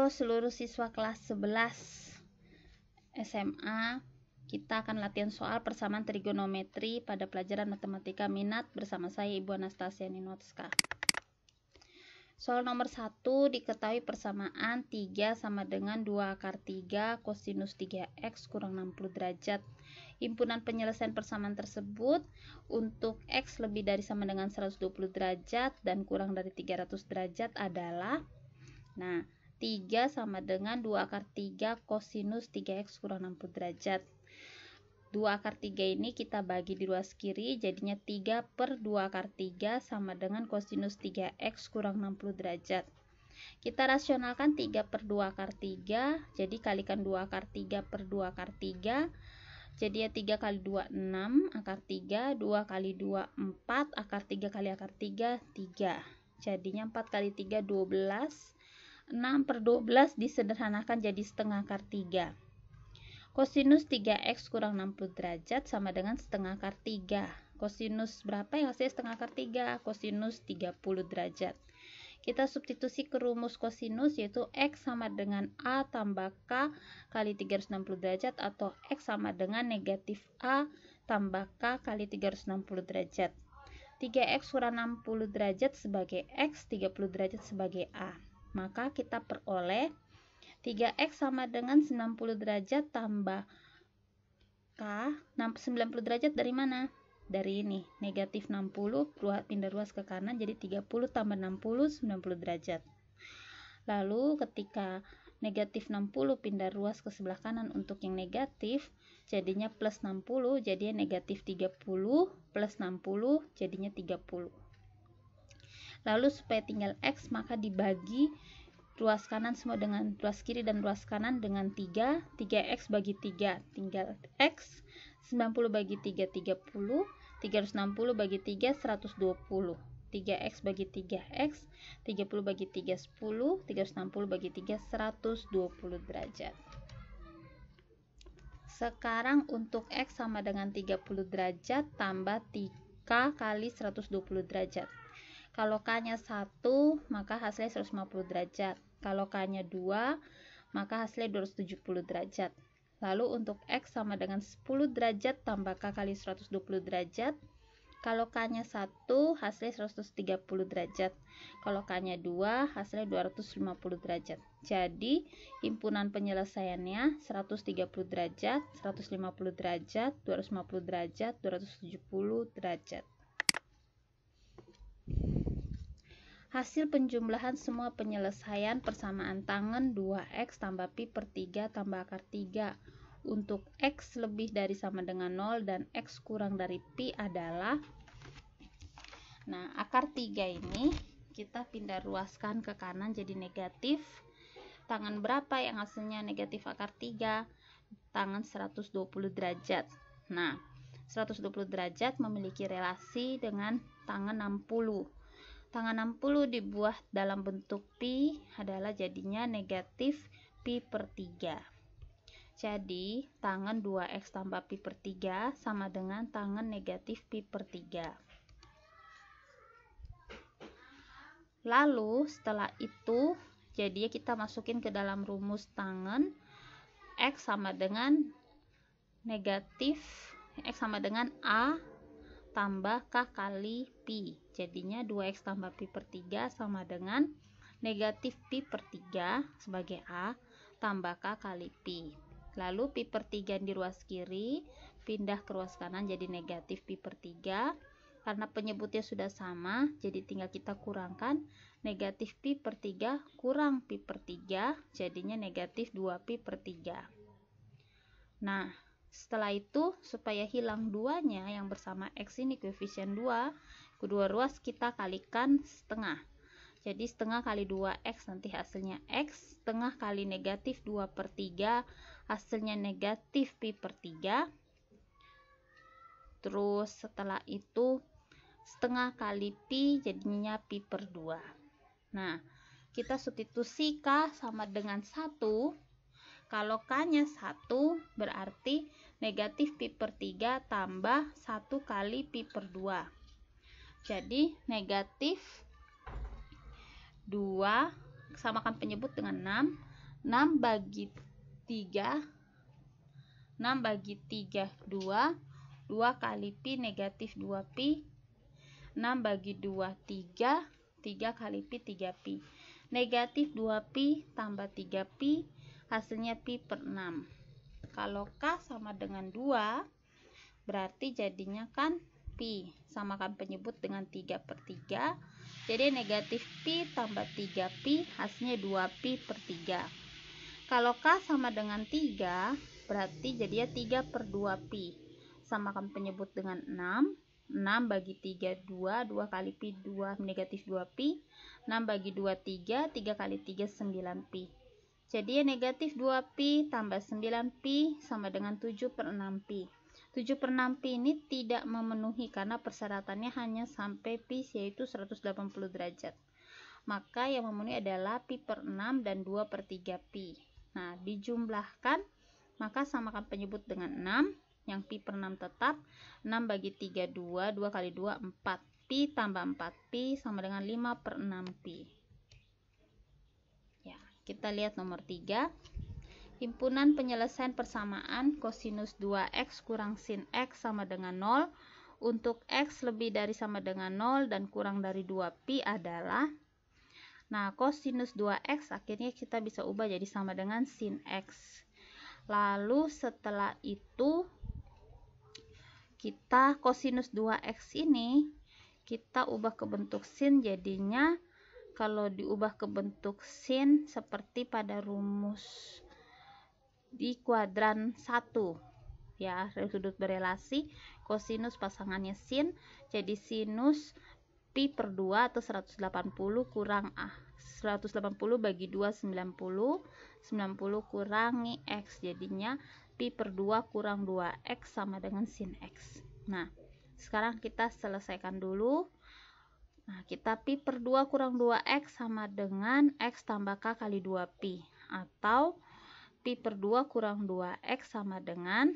seluruh siswa kelas 11 SMA, kita akan latihan soal persamaan trigonometri pada pelajaran matematika minat bersama saya Ibu Anastasia Ninotska. Soal nomor 1, diketahui persamaan 3 sama dengan 2 akar 3 kosinus 3x kurang 60 derajat. Himpunan penyelesaian persamaan tersebut untuk x lebih dari sama dengan 120 derajat dan kurang dari 300 derajat adalah, nah, 3 sama dengan 2 akar 3 kosinus 3x kurang 60 derajat. 2 akar 3 ini kita bagi di ruas kiri, jadinya 3 per 2 akar 3 sama dengan kosinus 3x kurang 60 derajat. Kita rasionalkan 3 per 2 akar 3, jadi kalikan 2 akar 3 per 2 akar 3, jadi ya 3 kali 2, 6 akar 3, 2 kali 2, 4, akar 3 kali akar 3, 3. Jadinya 4 kali 3, 12, 6 per 12 disederhanakan jadi setengah akar 3. Kosinus 3x kurang 60 derajat sama dengan setengah akar 3. Kosinus berapa yang hasilnya setengah akar 3? Kosinus 30 derajat. Kita substitusi ke rumus kosinus, yaitu x sama dengan a tambah k kali 360 derajat, atau x sama dengan negatif a tambah k kali 360 derajat. 3x kurang 60 derajat sebagai x, 30 derajat sebagai a. Maka kita peroleh 3x sama dengan 90 derajat tambah k. 90 derajat dari mana? Dari ini, negatif 60, pindah ruas ke kanan, jadi 30 tambah 60, 90 derajat. Lalu ketika negatif 60 pindah ruas ke sebelah kanan untuk yang negatif, jadinya plus 60, jadinya negatif 30, plus 60, jadinya 30. Lalu supaya tinggal x, maka dibagi ruas kanan semua dengan ruas kiri dan ruas kanan dengan 3, 3x bagi 3, tinggal x, 90 bagi 3, 30, 360 bagi 3, 120, 3x bagi 3x, 30 bagi 3, 10, 360 bagi 3, 120 derajat. Sekarang untuk x sama dengan 30 derajat tambah 3 kali 120 derajat. Kalau k-nya 1, maka hasilnya 150 derajat. Kalau k-nya 2, maka hasilnya 270 derajat. Lalu untuk x sama dengan 10 derajat tambah k kali 120 derajat. Kalau k-nya 1, hasilnya 130 derajat. Kalau k-nya 2, hasilnya 250 derajat. Jadi, himpunan penyelesaiannya 130 derajat, 150 derajat, 250 derajat, 270 derajat. Hasil penjumlahan semua penyelesaian persamaan tangen 2x tambah pi per 3 tambah akar 3 untuk x lebih dari sama dengan 0 dan x kurang dari pi adalah, nah, akar 3 ini kita pindah ruaskan ke kanan jadi negatif. Tangan berapa yang hasilnya negatif akar 3? Tangan 120 derajat. Nah, 120 derajat memiliki relasi dengan tangan 60. Tangan 60 dibuat dalam bentuk pi adalah jadinya negatif pi per 3. Jadi, tangan 2x tambah pi per 3 sama dengan tangan negatif pi per 3. Lalu, setelah itu, jadi kita masukin ke dalam rumus tangan x sama dengan negatif, x sama dengan a tambah k kali pi, jadinya 2x tambah pi per 3 sama dengan negatif pi per 3 sebagai a tambah k kali pi. Lalu pi per 3 di ruas kiri pindah ke ruas kanan jadi negatif pi per 3. Karena penyebutnya sudah sama, jadi tinggal kita kurangkan negatif pi per 3 kurang pi per 3, jadinya negatif 2 pi per 3. Nah, setelah itu, supaya hilang 2-nya yang bersama x ini koefisien 2, kedua ruas kita kalikan setengah. Jadi setengah kali 2x nanti hasilnya x, setengah kali negatif 2 per 3 hasilnya negatif pi per 3. Terus setelah itu setengah kali pi jadinya pi per 2. Nah, kita substitusi k sama dengan 1. Kalau k-nya 1 berarti negatif pi per 3 tambah 1 kali pi per 2. Jadi negatif 2, samakan penyebut dengan 6, 6 bagi 3, 6 bagi 3, 2, 2 kali pi negatif 2 pi, 6 bagi 2, 3, 3 kali pi 3 pi, negatif 2 pi tambah 3 pi, hasilnya pi per 6. Kalau K sama dengan 2, berarti jadinya kan pi, samakan penyebut dengan 3 per 3, jadi negatif pi tambah 3 pi, hasilnya 2 pi per 3. Kalau K sama dengan 3, berarti jadinya 3 per 2 pi, samakan penyebut dengan 6, 6 bagi 3, 2, 2 kali pi 2, negatif 2 pi, 6 bagi 2, 3, 3 kali 3, 9 pi. Jadi negatif 2 pi tambah 9 pi sama dengan 7 per 6 pi. 7 per 6 pi ini tidak memenuhi karena persyaratannya hanya sampai pi yaitu 180 derajat. Maka yang memenuhi adalah pi per 6 dan 2 per 3 pi. Nah, dijumlahkan, maka samakan penyebut dengan 6, yang pi per 6 tetap, 6 bagi 3, 2, 2 kali 2, 4, pi tambah 4 pi sama dengan 5 per 6 pi. Ya, kita lihat nomor 3. Himpunan penyelesaian persamaan kosinus 2x kurang sin x sama dengan 0 untuk x lebih dari sama dengan 0 dan kurang dari 2 pi adalah, nah, kosinus 2x akhirnya kita bisa ubah jadi sama dengan sin x. Lalu setelah itu kita kosinus 2x ini kita ubah ke bentuk sin, jadinya kalau diubah ke bentuk sin seperti pada rumus di kuadran 1 ya, sudut berelasi kosinus pasangannya sin, jadi sinus pi per 2 atau 180 kurang 180 bagi 2, 90, 90 kurangi x, jadinya pi per 2 kurang 2x sama dengan sin x. Nah, sekarang kita selesaikan dulu. Nah, kita pi per 2 kurang 2x sama dengan x tambah k kali 2 pi, atau pi per 2 kurang 2x sama dengan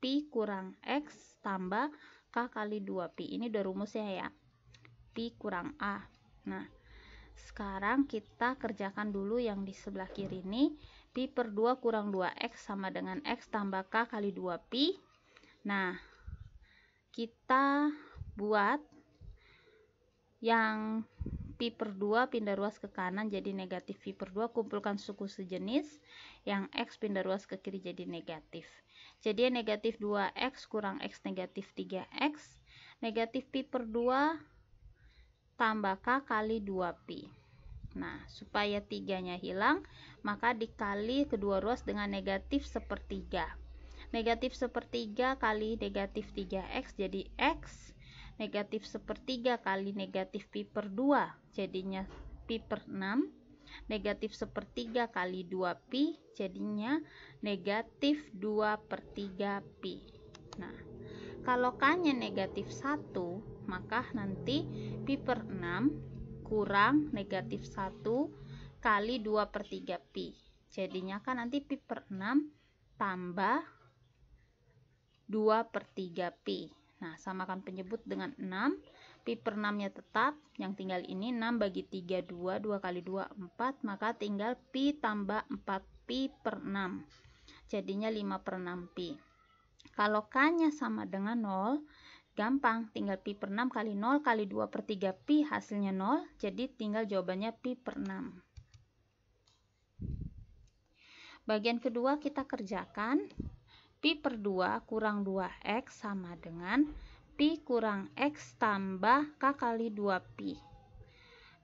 pi kurang x tambah k kali 2 pi. Ini udah rumusnya ya, pi kurang a. Nah, sekarang kita kerjakan dulu yang di sebelah kiri ini. Pi per 2 kurang 2x sama dengan x tambah k kali 2 pi. Nah, kita buat yang pi per 2 pindah ruas ke kanan jadi negatif pi per 2, kumpulkan suku sejenis, yang x pindah ruas ke kiri jadi negatif. Jadi negatif 2x kurang x negatif 3x, negatif pi per 2 tambah k kali 2 pi. Nah, supaya 3-nya hilang, maka dikali kedua ruas dengan negatif sepertiga. Negatif sepertiga kali negatif 3x jadi x, negatif sepertiga kali negatif pi per 2 jadinya pi per 6, negatif sepertiga kali 2 pi jadinya negatif 2 per 3 pi. Nah, kalau k-nya negatif 1, maka nanti pi per 6 kurang negatif 1 kali 2 per 3 pi, jadinya kan nanti pi per 6 tambah 2 per 3 pi. Nah, samakan penyebut dengan 6, pi per 6 nya tetap, yang tinggal ini 6 bagi 3, 2, 2 kali 2, 4, maka tinggal pi tambah 4 pi per 6, jadinya 5 per 6 pi. Kalau k nya sama dengan 0, gampang, tinggal pi per 6 kali 0 kali 2 per 3 pi, hasilnya 0, jadi tinggal jawabannya pi per 6. Bagian kedua kita kerjakan. Pi per 2 kurang 2x sama dengan pi kurang x tambah k kali 2 pi.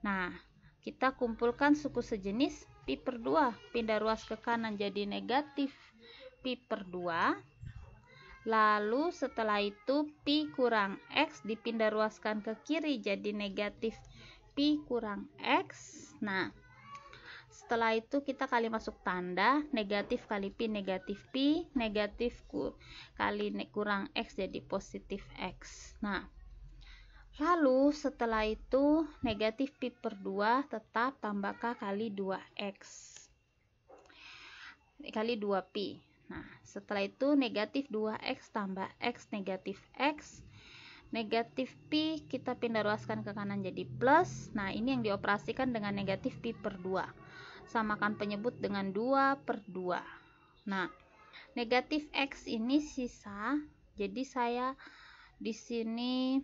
Nah, kita kumpulkan suku sejenis, pi per 2 pindah ruas ke kanan jadi negatif pi per 2. Lalu setelah itu pi kurang x dipindah ruaskan ke kiri jadi negatif pi kurang x. Nah, setelah itu kita kali masuk tanda, negatif kali pi negatif pi, negatif kali kurang x jadi positif x. Nah, lalu setelah itu negatif pi per 2 tetap tambah k kali 2x kali 2 pi. Nah, setelah itu negatif 2x tambah x negatif x, negatif pi kita pindah ruaskan ke kanan jadi plus. Nah, ini yang dioperasikan dengan negatif pi per 2. samakan penyebut dengan 2 per 2. Nah, negatif X ini sisa, jadi saya di sini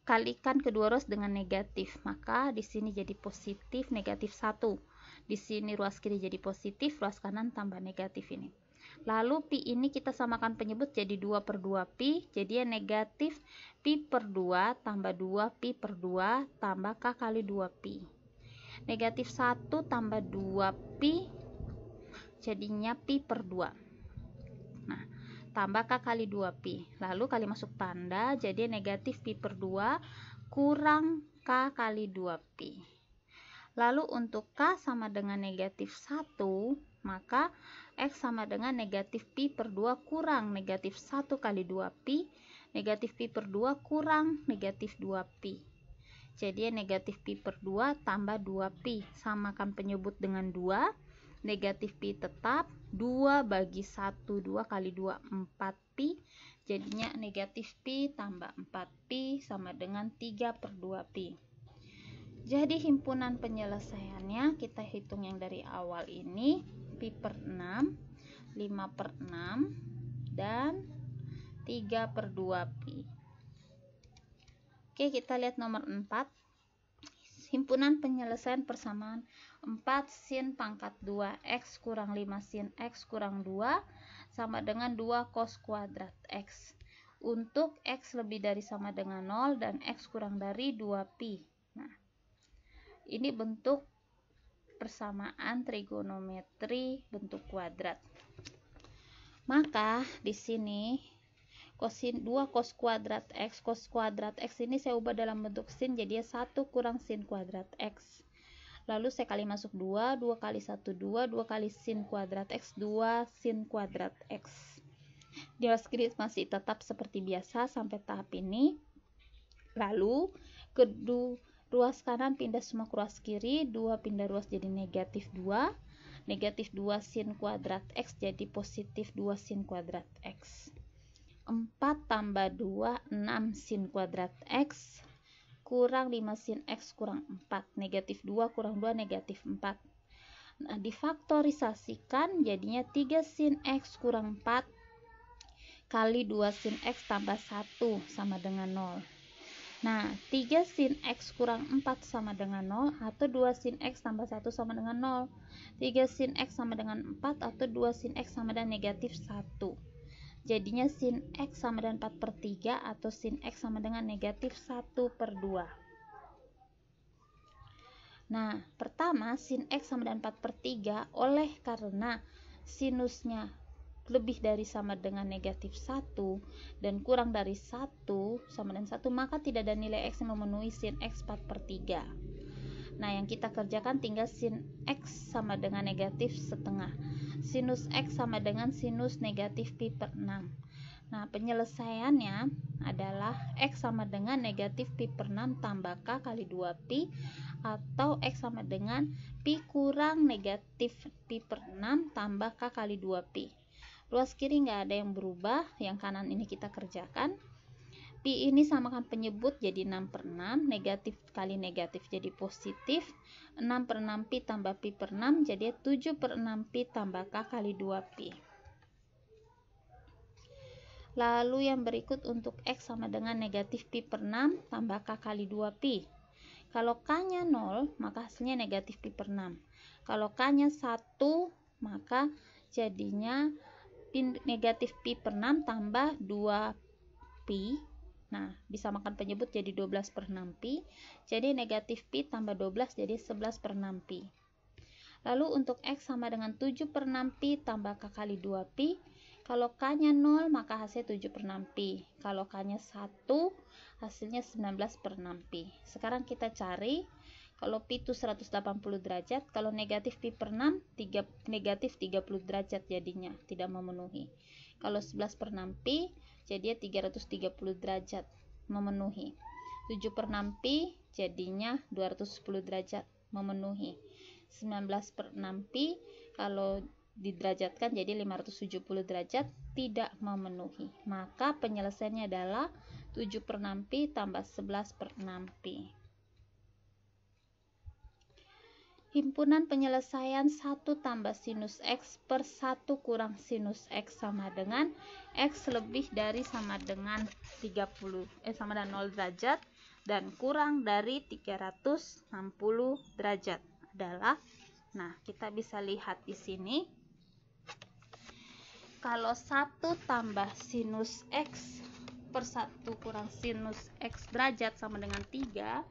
kalikan kedua ruas dengan negatif, maka di sini jadi positif negatif 1. Di sini ruas kiri jadi positif, ruas kanan tambah negatif ini. Lalu pi ini kita samakan penyebut jadi 2 per 2 pi, jadi negatif pi per 2 tambah 2 pi per 2 tambah k kali 2 pi. Negatif 1 tambah 2 pi jadinya pi per 2. Nah, tambah k kali 2 pi. Lalu kali masuk tanda, jadi negatif pi per 2 kurang k kali 2 pi. Lalu untuk k sama dengan negatif 1, maka x sama dengan negatif pi per 2 kurang negatif 1 kali 2 pi. Negatif pi per 2 kurang negatif 2 pi. Jadi negatif pi per 2 tambah 2 pi. Samakan penyebut dengan 2. Negatif pi tetap, 2 bagi 1, 2 kali 2, 4 pi. Jadinya negatif pi tambah 4 pi sama dengan 3 per 2 pi. Jadi himpunan penyelesaiannya kita hitung yang dari awal ini, pi per 6, 5 per 6, dan 3 per 2 pi. Oke, kita lihat nomor 4. Himpunan penyelesaian persamaan 4 sin pangkat 2x kurang 5 sin x kurang 2 sama dengan 2 cos kuadrat x. Untuk x lebih dari sama dengan 0 dan x kurang dari 2 pi. Nah, ini bentuk persamaan trigonometri bentuk kuadrat. Maka di sini 2 cos kuadrat x ini saya ubah dalam bentuk sin, jadi 1 kurang sin kuadrat x. Lalu saya kali masuk 2 kali 1 2 kali sin kuadrat x, 2 sin kuadrat x. Di ruas kiri masih tetap seperti biasa sampai tahap ini. Lalu kedua ruas kanan pindah semua ke ruas kiri, 2 pindah ruas jadi negatif 2. Negatif 2 sin kuadrat x jadi positif 2 sin kuadrat x. 4 tambah 2, 6 sin kuadrat x kurang 5 sin x kurang 4. Negatif 2 kurang 2 negatif 4. Nah, difaktorisasikan jadinya 3 sin x kurang 4 kali 2 sin x tambah 1 sama dengan 0. Nah, 3 sin x kurang 4 sama dengan 0 atau 2 sin x tambah 1 sama dengan 0. 3 sin x sama dengan 4 atau 2 sin x sama dengan negatif 1. Jadinya sin x sama dengan 4 per 3 atau sin x sama dengan negatif 1 per 2. Nah, pertama sin x sama dengan 4 per 3 oleh karena sinusnya lebih dari sama dengan negatif 1 dan kurang dari 1 sama dengan 1, maka tidak ada nilai x yang memenuhi sin x 4 per 3. Nah, yang kita kerjakan tinggal sin x sama dengan negatif setengah. Sinus x sama dengan sinus negatif pi per 6. Nah, penyelesaiannya adalah x sama dengan negatif pi per 6 tambah k kali 2 pi, atau x sama dengan pi kurang negatif pi per 6 tambah k kali 2 pi. Ruas kiri nggak ada yang berubah, yang kanan ini kita kerjakan. Pi ini samakan penyebut jadi 6 per 6, negatif kali negatif jadi positif, 6 per 6 pi tambah pi per 6 jadi 7 per 6 pi tambah k kali 2 pi. Lalu yang berikut untuk x sama dengan negatif pi per 6 tambah k kali 2 pi. Kalau k nya 0 maka hasilnya negatif pi per 6. Kalau k nya 1 maka jadinya negatif pi per 6 tambah 2 pi. Nah, disamakan penyebut jadi 12 per 6 pi. Jadi negatif pi tambah 12 jadi 11 per 6 pi. Lalu untuk x sama dengan 7 per 6 pi tambah k kali 2 pi. Kalau k nya 0 maka hasilnya 7 per 6 pi. Kalau k nya 1 hasilnya 19 per 6 pi. Sekarang kita cari kalau pi itu 180 derajat, kalau negatif pi per 6 negatif 30 derajat jadinya, tidak memenuhi. Kalau 11 per 6 pi jadinya 330 derajat, memenuhi. 7 per 6 pi jadinya 210 derajat, memenuhi. 19 per 6 pi kalau diderajatkan jadi 570 derajat, tidak memenuhi. Maka penyelesaiannya adalah 7 per 6 pi tambah 11 per 6 pi. Himpunan penyelesaian 1 tambah sinus X per 1 kurang sinus X sama dengan X lebih dari sama dengan 0 derajat dan kurang dari 360 derajat adalah, nah kita bisa lihat di sini, kalau 1 tambah sinus X per 1 kurang sinus X derajat sama dengan 3,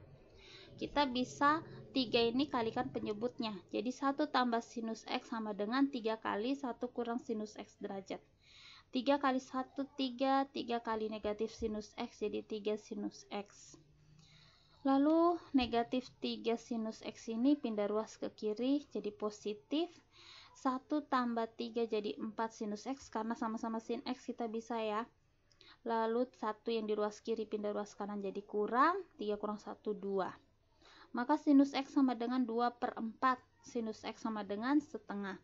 kita bisa 3 ini kalikan penyebutnya. Jadi 1 tambah sinus X sama dengan 3 kali 1 kurang sinus X derajat. 3 kali 1, 3. 3 kali negatif sinus X, jadi 3 sinus X. Lalu negatif 3 sinus X ini pindah ruas ke kiri, jadi positif. 1 tambah 3 jadi 4 sinus X, karena sama-sama sin X kita bisa ya. Lalu 1 yang di ruas kiri pindah ruas kanan jadi kurang, 3 kurang 1, 2. Maka sinus X sama dengan 2 per 4. Sinus X sama dengan setengah.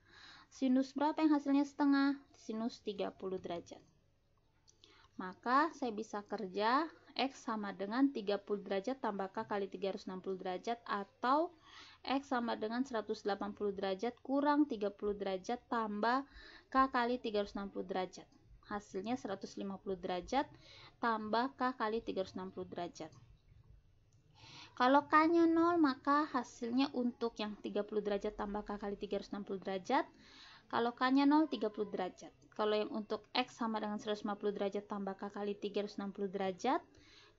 Sinus berapa yang hasilnya setengah? Sinus 30 derajat. Maka saya bisa kerja X sama dengan 30 derajat tambah K kali 360 derajat, atau X sama dengan 180 derajat kurang 30 derajat tambah K kali 360 derajat. Hasilnya 150 derajat tambah K kali 360 derajat. Kalau K-nya 0, maka hasilnya untuk yang 30 derajat tambah K kali 360 derajat. Kalau K-nya 0, 30 derajat. Kalau yang untuk X sama dengan 150 derajat tambah K kali 360 derajat,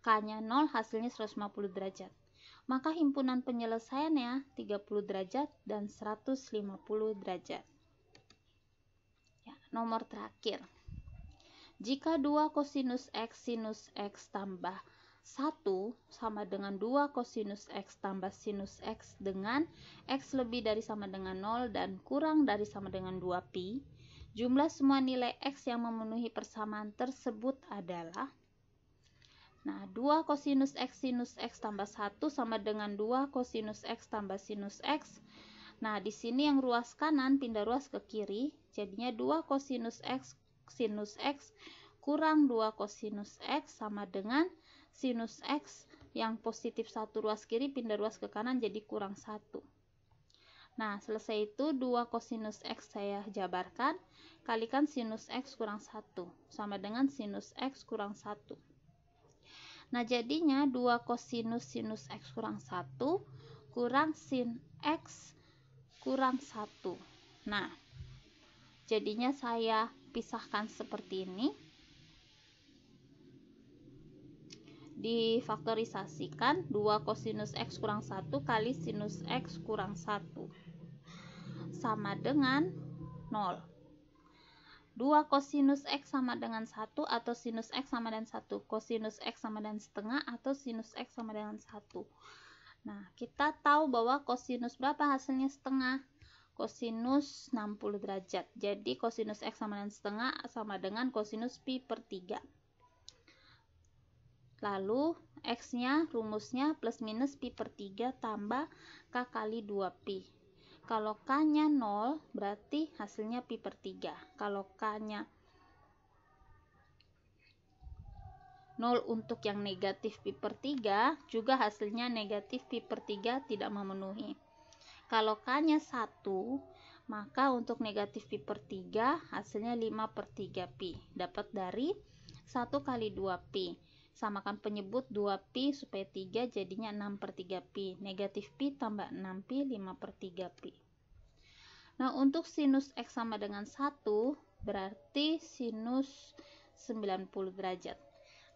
K-nya 0, hasilnya 150 derajat. Maka himpunan penyelesaiannya 30 derajat dan 150 derajat. Ya, nomor terakhir. Jika 2 kosinus X sinus X tambah 1 sama dengan 2 kosinus X tambah sinus X dengan X lebih dari sama dengan 0 dan kurang dari sama dengan 2pi, jumlah semua nilai X yang memenuhi persamaan tersebut adalah, nah 2 kosinus X sinus X tambah 1 sama dengan 2 kosinus X tambah sinus X. Nah di sini yang ruas kanan pindah ruas ke kiri, jadinya 2 kosinus X sinus X kurang 2 kosinus X sama dengan sinus X yang positif 1 ruas kiri pindah ruas ke kanan jadi kurang 1. Nah selesai itu 2 kosinus X saya jabarkan, kalikan sinus X kurang 1 sama dengan sinus X kurang 1. Nah jadinya 2 kosinus sinus X kurang 1 kurang sin X kurang 1. Nah jadinya saya pisahkan seperti ini. Difaktorisasikan 2 kosinus X kurang 1 kali sinus X kurang 1 sama dengan 0. 2 kosinus X sama dengan 1 atau sinus X sama dengan 1. Kosinus X sama dengan setengah atau sinus X sama dengan 1. Nah, kita tahu bahwa kosinus berapa hasilnya setengah? Kosinus 60 derajat. Jadi kosinus X sama dengan setengah sama dengan kosinus pi per 3. Lalu X-nya rumusnya plus minus pi per 3 tambah K kali 2pi. Kalau K-nya 0 berarti hasilnya pi per 3. Kalau K-nya 0 untuk yang negatif pi per 3 juga hasilnya negatif pi per 3 tidak memenuhi. Kalau K-nya 1 maka untuk negatif pi per 3 hasilnya 5 per 3 pi. Dapat dari 1 kali 2pi. Samakan penyebut 2pi supaya 3 jadinya 6 per 3 pi. Negatif pi tambah 6 pi 5 per 3 pi. Nah untuk sinus X sama dengan 1 berarti sinus 90 derajat.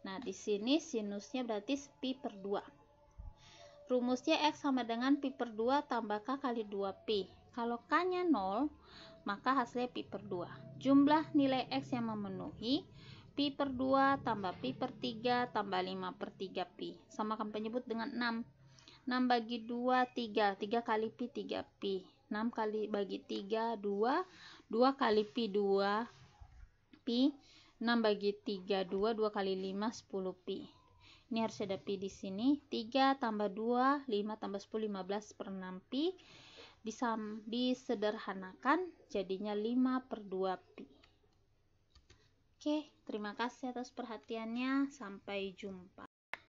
Nah di sini sinusnya berarti pi per 2. Rumusnya X sama dengan pi per 2 tambah K kali 2pi. Kalau K nya 0 maka hasilnya pi per 2. Jumlah nilai X yang memenuhi pi per 2 tambah pi per 3 tambah 5 per 3 pi. Samakan penyebut dengan 6. 6 bagi 2, 3. 3 kali pi, 3 pi. 6 kali bagi 3, 2. 2 kali pi, 2 pi. 6 bagi 3, 2. 2 kali 5, 10 pi. Ini harus ada pi di sini. 3 tambah 2, 5 tambah 10, 15 per 6 pi. Disederhanakan jadinya 5 per 2 pi. Oke, terima kasih atas perhatiannya. Sampai jumpa.